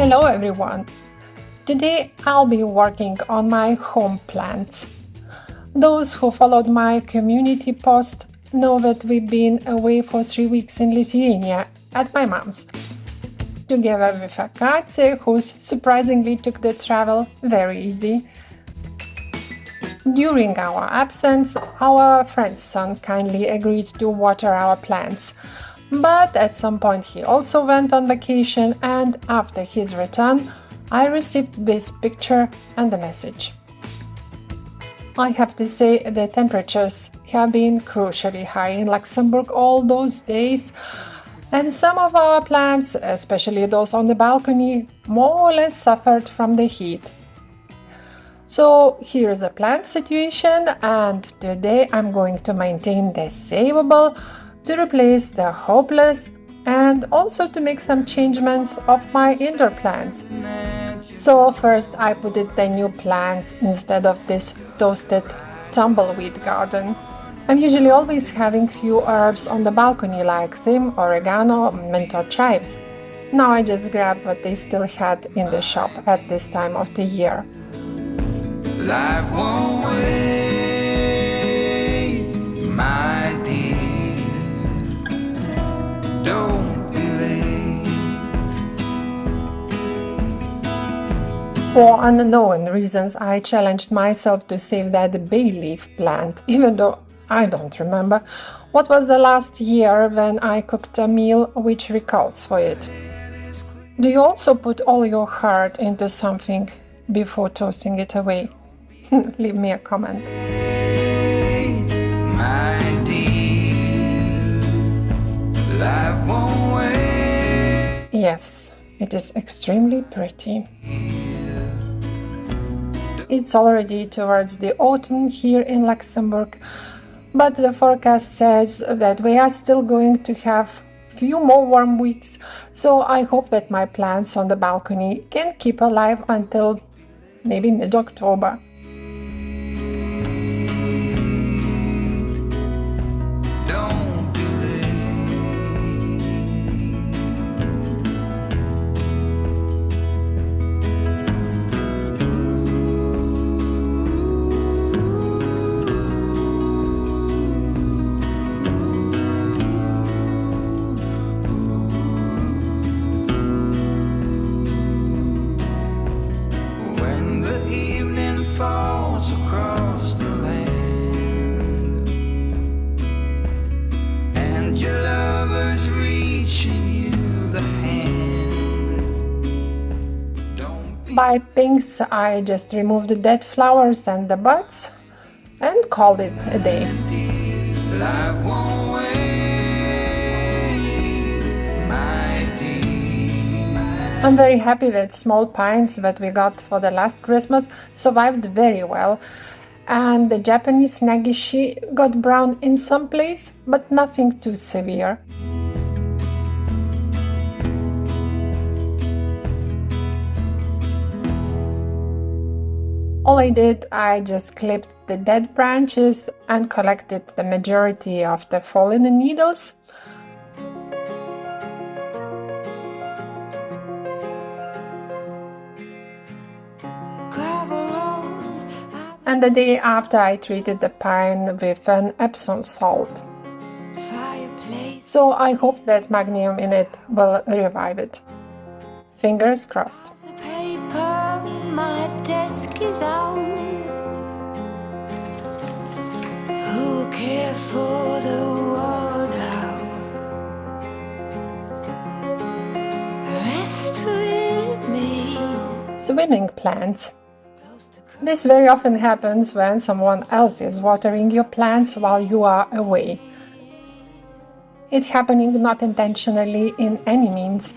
Hello everyone! Today I'll be working on my home plants. Those who followed my community post know that we've been away for 3 weeks in Lithuania at my mom's, together with a Katze who surprisingly took the travel very easy. During our absence, our friend's son kindly agreed to water our plants. But at some point he also went on vacation, and after his return, I received this picture and a message. I have to say the temperatures have been crucially high in Luxembourg all those days, and some of our plants, especially those on the balcony, more or less suffered from the heat. So here's a plant situation, and today I'm going to maintain the saveable, to replace the hopeless, and also to make some changements of my indoor plants. So first I put in the new plants instead of this toasted tumbleweed garden. I'm usually always having few herbs on the balcony like thyme, oregano, mint or chives. Now I just grabbed what they still had in the shop at this time of the year. Life won't wait, my dear. Don't be late. For unknown reasons, I challenged myself to save that bay leaf plant, even though I don't remember what was the last year when I cooked a meal which recalls for it. Do you also put all your heart into something before tossing it away? Leave me a comment. My dear, life won't wait. Yes, it is extremely pretty. It's already towards the autumn here in Luxembourg, but the forecast says that we are still going to have few more warm weeks, so I hope that my plants on the balcony can keep alive until maybe mid-October. Don't be when the evening falls across the land and your lover's reaching you the hand. Don't be By pinks, I just removed the dead flowers and the buds and called it a day. life won't wait, my dear. I'm very happy that small pines that we got for the last Christmas survived very well, and the Japanese negishi got brown in some place, but nothing too severe. All I did, I just clipped the dead branches and collected the majority of the fallen needles. Gravel road, And the day after, I treated the pine with an Epsom salt. fireplace. So I hope that magnesium in it will revive it. Fingers crossed. The paper, my desk is out. Who will care for the world now? Rest with me. Swimming plants. This very often happens when someone else is watering your plants while you are away. It happening not intentionally in any means.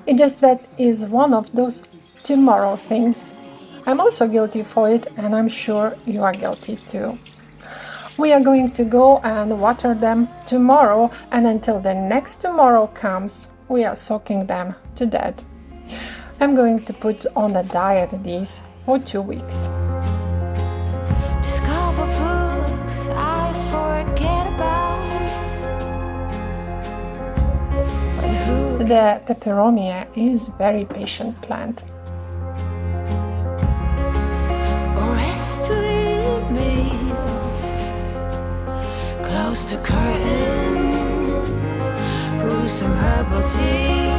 It just that is one of those tomorrow things. I'm also guilty for it, and I'm sure you are guilty too. We are going to go and water them tomorrow, and until the next tomorrow comes, we are soaking them to death. I'm going to put on a diet these for 2 weeks. Discover books I forget about. The peperomia is very patient plant. Rest with me, close the curtains, brew some herbal tea,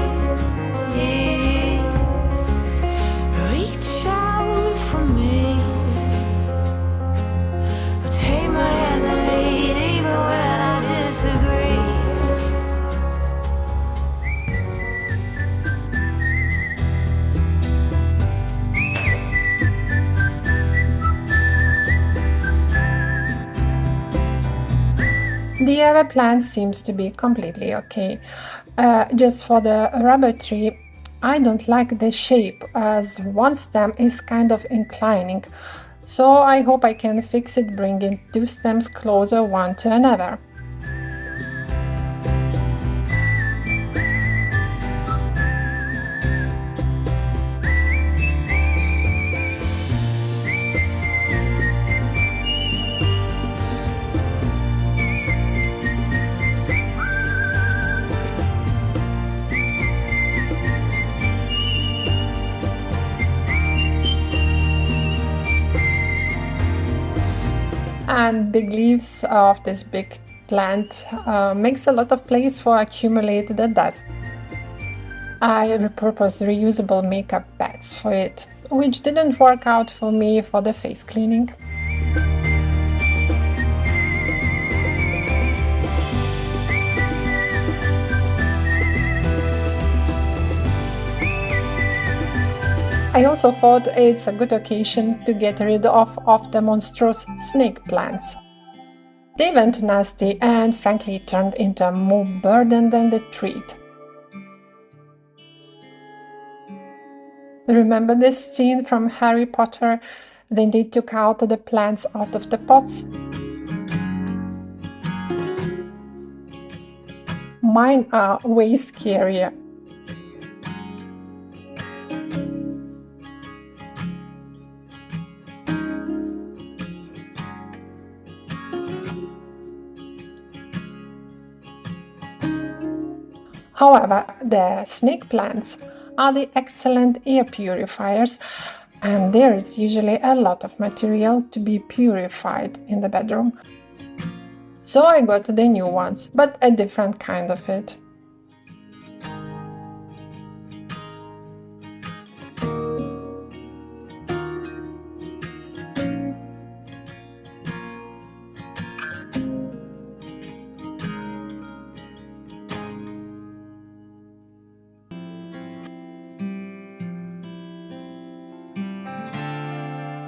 reach out for me, take my hand and lead even when I disagree. The other plant seems to be completely okay. Just for the rubber tree, I don't like the shape as one stem is kind of inclining. So I hope I can fix it, bringing two stems closer one to another. And big leaves of this big plant makes a lot of place for accumulated dust. I repurposed reusable makeup pads for it, which didn't work out for me for the face cleaning. I also thought it's a good occasion to get rid of the monstrous snake plants. They went nasty and frankly turned into more burden than the treat. Remember this scene from Harry Potter? Then they took out the plants out of the pots. Mine are way scarier. However, the snake plants are the excellent air purifiers, and there is usually a lot of material to be purified in the bedroom. So I got the new ones, but a different kind of it.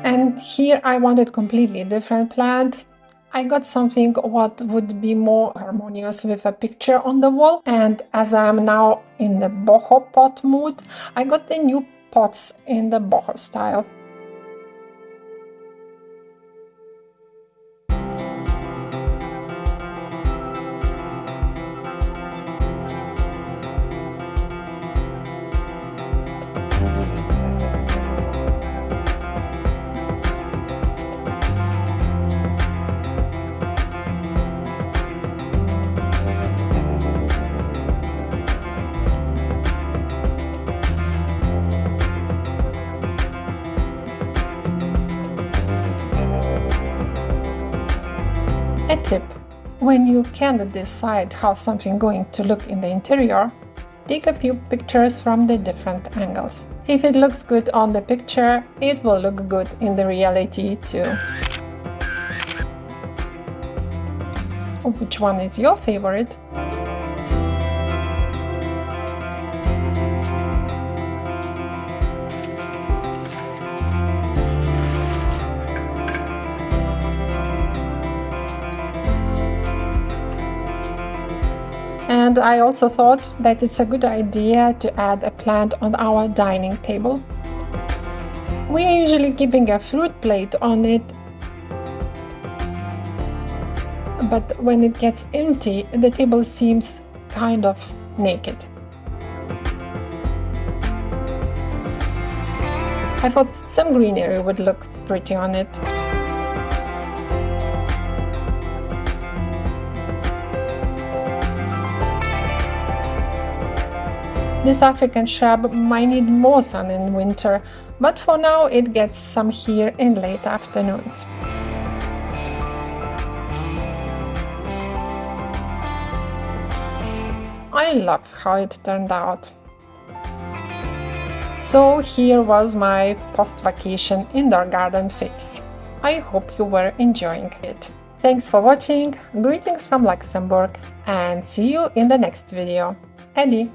And here I wanted completely different plant. I got something what would be more harmonious with a picture on the wall, and as I'm now in the boho pot mood, I got the new pots in the boho style. A tip: when you can't decide how something going to look in the interior, take a few pictures from the different angles. If it looks good on the picture, it will look good in the reality too. Which one is your favorite? And I also thought that it's a good idea to add a plant on our dining table. We are usually keeping a fruit plate on it, but when it gets empty, the table seems kind of naked. I thought some greenery would look pretty on it. This African shrub might need more sun in winter, but for now it gets some here in late afternoons. I love how it turned out. So here was my post-vacation indoor garden fix. I hope you were enjoying it. Thanks for watching, greetings from Luxembourg, and see you in the next video. Eddie!